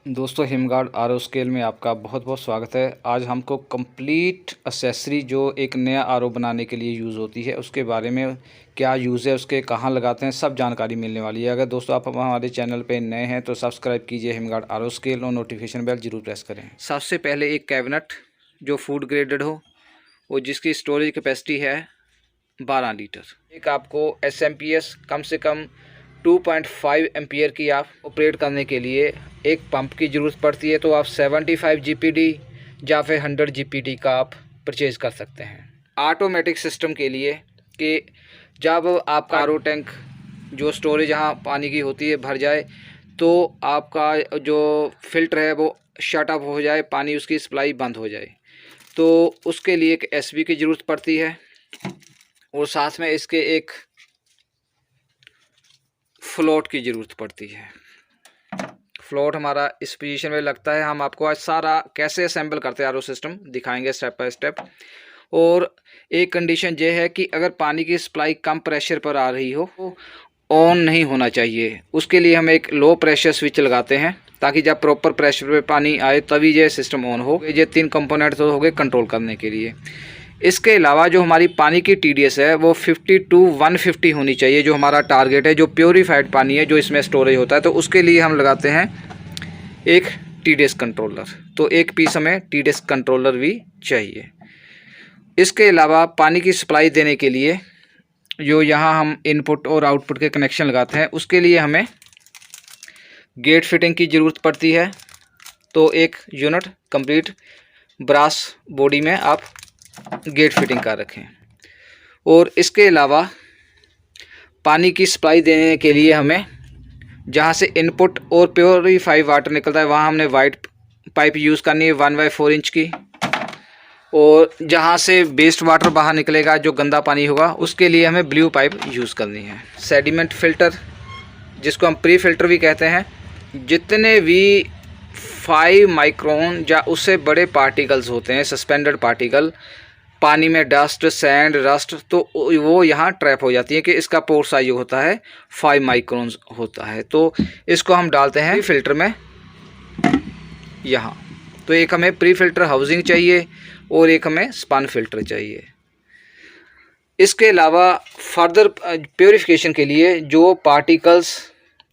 दोस्तों हिमगार्ड RO scale में आपका बहुत बहुत स्वागत है। आज हमको कंप्लीट एक्सेसरी जो एक नया आरओ बनाने के लिए यूज़ होती है उसके बारे में क्या यूज़ है, उसके कहाँ लगाते हैं, सब जानकारी मिलने वाली है। अगर दोस्तों आप हमारे चैनल पे नए हैं तो सब्सक्राइब कीजिए हिमगार्ड आरओ स्केल और नोटिफिकेशन बेल जरूर प्रेस करें। सबसे पहले एक कैबिनेट जो फूड ग्रेडेड हो और जिसकी स्टोरेज कैपेसिटी है 12 लीटर। एक आपको SMPS कम से कम 2.5 एम्पियर की आप ऑपरेट करने के लिए एक पंप की ज़रूरत पड़ती है, तो आप 75 GPD या फिर 100 GPD का आप परचेज़ कर सकते हैं। ऑटोमेटिक सिस्टम के लिए कि जब आपका आरओ टैंक जो स्टोरेज यहाँ पानी की होती है भर जाए तो आपका जो फ़िल्टर है वो शट ऑफ हो जाए, पानी उसकी सप्लाई बंद हो जाए, तो उसके लिए एक SB की ज़रूरत पड़ती है और साथ में इसके एक फ्लोट की ज़रूरत पड़ती है। फ्लोट हमारा इस पोजीशन में लगता है। हम आपको आज सारा कैसे असेंबल करते हैं आरओ सिस्टम दिखाएंगे स्टेप बाय स्टेप। और एक कंडीशन ये है कि अगर पानी की सप्लाई कम प्रेशर पर आ रही हो तो ऑन नहीं होना चाहिए। उसके लिए हम एक लो प्रेशर स्विच लगाते हैं ताकि जब प्रॉपर प्रेशर पे पानी आए तभी ये सिस्टम ऑन हो। ये 3 कंपोनेंट तो हो गए कंट्रोल करने के लिए। इसके अलावा जो हमारी पानी की TDS है वो 50 to 150 होनी चाहिए, जो हमारा टारगेट है, जो प्योरीफाइड पानी है जो इसमें स्टोरेज होता है। तो उसके लिए हम लगाते हैं एक TDS कंट्रोलर। तो एक पीस हमें TDS कंट्रोलर भी चाहिए। इसके अलावा पानी की सप्लाई देने के लिए जो यहाँ हम इनपुट और आउटपुट के कनेक्शन लगाते हैं उसके लिए हमें गेट फिटिंग की ज़रूरत पड़ती है। तो एक यूनिट कंप्लीट ब्रास बॉडी में आप गेट फिटिंग कर रखें। और इसके अलावा पानी की सप्लाई देने के लिए हमें जहाँ से इनपुट और प्योरीफाई वाटर निकलता है वहाँ हमने वाइट पाइप यूज़ करनी है 1/4 इंच की। और जहाँ से वेस्ट वाटर बाहर निकलेगा जो गंदा पानी होगा उसके लिए हमें ब्लू पाइप यूज़ करनी है। सेडिमेंट फ़िल्टर जिसको हम प्री फिल्टर भी कहते हैं, जितने भी 5 माइक्रोन या उससे बड़े पार्टिकल्स होते हैं, सस्पेंडेड पार्टिकल, पानी में डस्ट, सैंड, रस्ट, तो वो यहाँ ट्रैप हो जाती है कि इसका पोर साइज होता है 5 माइक्रोन होता है। तो इसको हम डालते हैं फिल्टर में यहाँ। तो एक हमें प्री फिल्टर हाउसिंग चाहिए और एक हमें स्पन फिल्टर चाहिए। इसके अलावा फर्दर प्योरीफिकेशन के लिए जो पार्टिकल्स,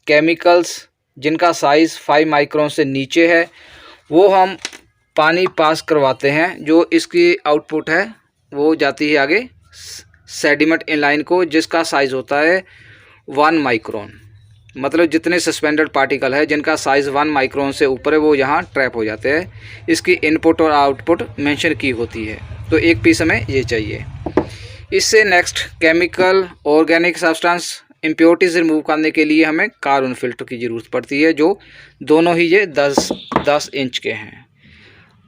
केमिकल्स जिनका साइज़ 5 माइक्रोन से नीचे है वो हम पानी पास करवाते हैं। जो इसकी आउटपुट है वो जाती है आगे सेडिमेंट इनलाइन को, जिसका साइज़ होता है 1 माइक्रोन। मतलब जितने सस्पेंडेड पार्टिकल है जिनका साइज़ 1 माइक्रोन से ऊपर है वो यहाँ ट्रैप हो जाते हैं। इसकी इनपुट और आउटपुट मेंशन की होती है। तो एक पीस हमें ये चाहिए। इससे next chemical, organic substance, impurities remove करने के लिए हमें कार्बन फिल्टर की ज़रूरत पड़ती है, जो दोनों ही ये 10 इंच के हैं।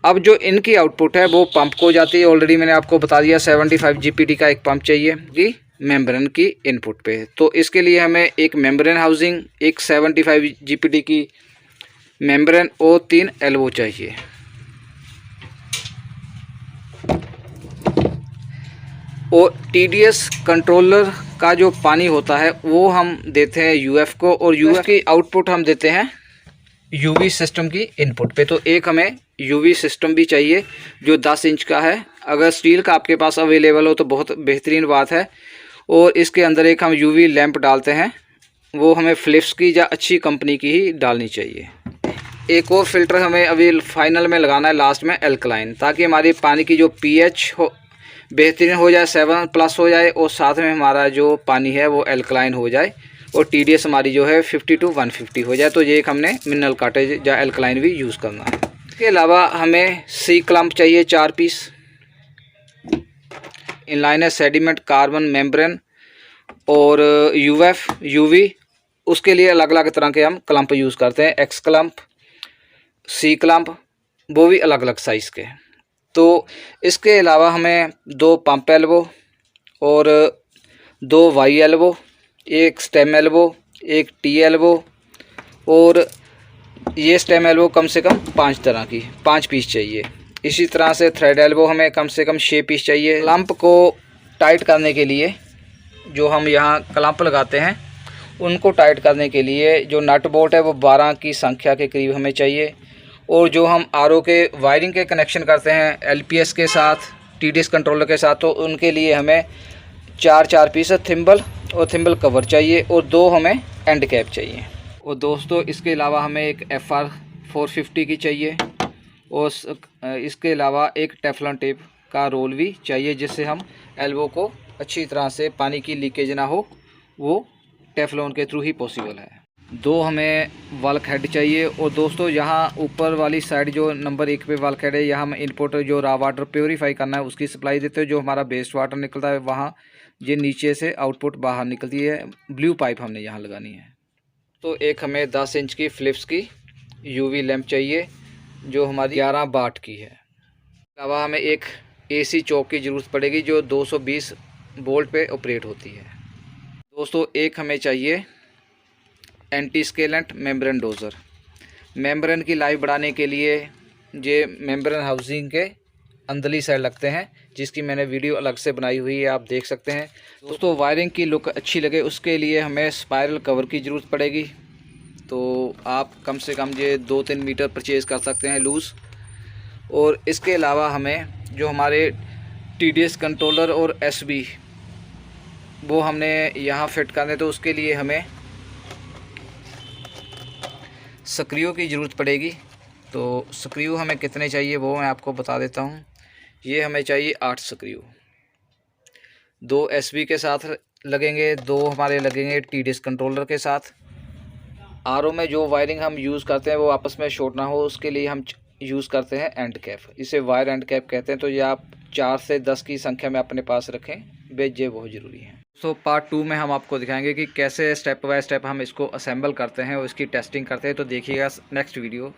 अब जो इनकी आउटपुट है वो पंप को जाती है। ऑलरेडी मैंने आपको बता दिया 75 GPD का एक पंप चाहिए कि मेम्ब्रेन की इनपुट पे। तो इसके लिए हमें एक मेम्ब्रेन हाउसिंग, एक 75 GPD की मेम्ब्रेन और 3 एल्बो चाहिए। और TDS कंट्रोलर का जो पानी होता है वो हम देते हैं UF को, और UF की आउटपुट हम देते हैं UV सिस्टम की इनपुट पे। तो एक हमें UV सिस्टम भी चाहिए जो 10 इंच का है। अगर स्टील का आपके पास अवेलेबल हो तो बहुत बेहतरीन बात है। और इसके अंदर एक हम UV लैंप डालते हैं, वो हमें फ़िलिप्स की या अच्छी कंपनी की ही डालनी चाहिए। एक और फिल्टर हमें अभी फाइनल में लगाना है लास्ट में, एल्कलाइन, ताकि हमारी पानी की जो pH हो बेहतरीन हो जाए, 7+ हो जाए, और साथ में हमारा जो पानी है वो एल्कलाइन हो जाए और TDS हमारी जो है 50 to 150 हो जाए। तो ये एक हमने मिनरल कॉटेज या एल्कलाइन भी यूज़ करना है। इसके अलावा हमें C क्लम्प चाहिए 4 पीस। इनलाइन है सेडिमेंट, कार्बन, मेम्ब्रेन और UF, UV। उसके लिए अलग अलग तरह के हम क्लम्प यूज़ करते हैं, X क्लम्प, C क्लम्प, वो भी अलग अलग साइज़ के। तो इसके अलावा हमें 2 पंप एल्बो और 2 Y एल्बो, एक स्टेम एल्बो, एक T एल्बो, और ये स्टेम एल्बो कम से कम 5 पीस चाहिए। इसी तरह से थ्रेड एल्बो हमें कम से कम 6 पीस चाहिए। क्लम्प को टाइट करने के लिए जो हम यहाँ क्लम्प लगाते हैं उनको टाइट करने के लिए जो नट बोल्ट है वो 12 की संख्या के करीब हमें चाहिए। और जो हम आरओ के वायरिंग के कनेक्शन करते हैं एलपीएस के साथ, टीडीएस कंट्रोलर के साथ, तो उनके लिए हमें 4 पीस थिम्बल और थिम्बल कवर चाहिए और 2 हमें एंड कैप चाहिए। और दोस्तों इसके अलावा हमें एक FR 450 की चाहिए और इसके अलावा एक टेफलॉन टेप का रोल भी चाहिए, जिससे हम एल्बो को अच्छी तरह से पानी की लीकेज ना हो, वो टेफलॉन के थ्रू ही पॉसिबल है। 2 हमें वाल्क हेड चाहिए। और दोस्तों यहाँ ऊपर वाली साइड जो नंबर 1 पे वाल्क हेड है, यहाँ हम इनपुट जो रा वाटर प्योरीफाई करना है उसकी सप्लाई देते हैं। जो हमारा बेस्ट वाटर निकलता है वहाँ ये नीचे से आउटपुट बाहर निकलती है, ब्लू पाइप हमने यहाँ लगानी है। तो एक हमें 10 इंच की फ़िलिप्स की यूवी लैंप चाहिए जो हमारी 11 वाट की है। अलावा हमें एक AC चौक की ज़रूरत पड़ेगी जो 220 वोल्ट पे ऑपरेट होती है। दोस्तों एक हमें चाहिए anti scalant membrane dozer. Membrane की लाइफ बढ़ाने के लिए ये मेम्ब्रेन हाउसिंग के अंदरली साइड लगते हैं, जिसकी मैंने वीडियो अलग से बनाई हुई है, आप देख सकते हैं। दोस्तों वायरिंग की लुक अच्छी लगे उसके लिए हमें स्पाइरल कवर की ज़रूरत पड़ेगी। तो आप कम से कम ये 2-3 मीटर परचेज़ कर सकते हैं लूज़। और इसके अलावा हमें जो हमारे TDS कंट्रोलर और SB वो हमने यहाँ फिट करने, तो उसके लिए हमें स्क्रू की ज़रूरत पड़ेगी। तो स्क्रू हमें कितने चाहिए वो मैं आपको बता देता हूँ। ये हमें चाहिए 8 स्क्रू। 2 SB के साथ लगेंगे, 2 हमारे लगेंगे TDS कंट्रोलर के साथ। आरओ में जो वायरिंग हम यूज़ करते हैं वो आपस में शॉर्ट ना हो, उसके लिए हम यूज़ करते हैं एंड कैप। इसे वायर एंड कैप कहते हैं। तो ये आप 4 से 10 की संख्या में अपने पास रखें, ये बहुत ज़रूरी है। सो पार्ट 2 में हम आपको दिखाएंगे कि कैसे स्टेप बाय स्टेप हम इसको असेंबल करते हैं और इसकी टेस्टिंग करते हैं। तो देखिएगा नेक्स्ट वीडियो।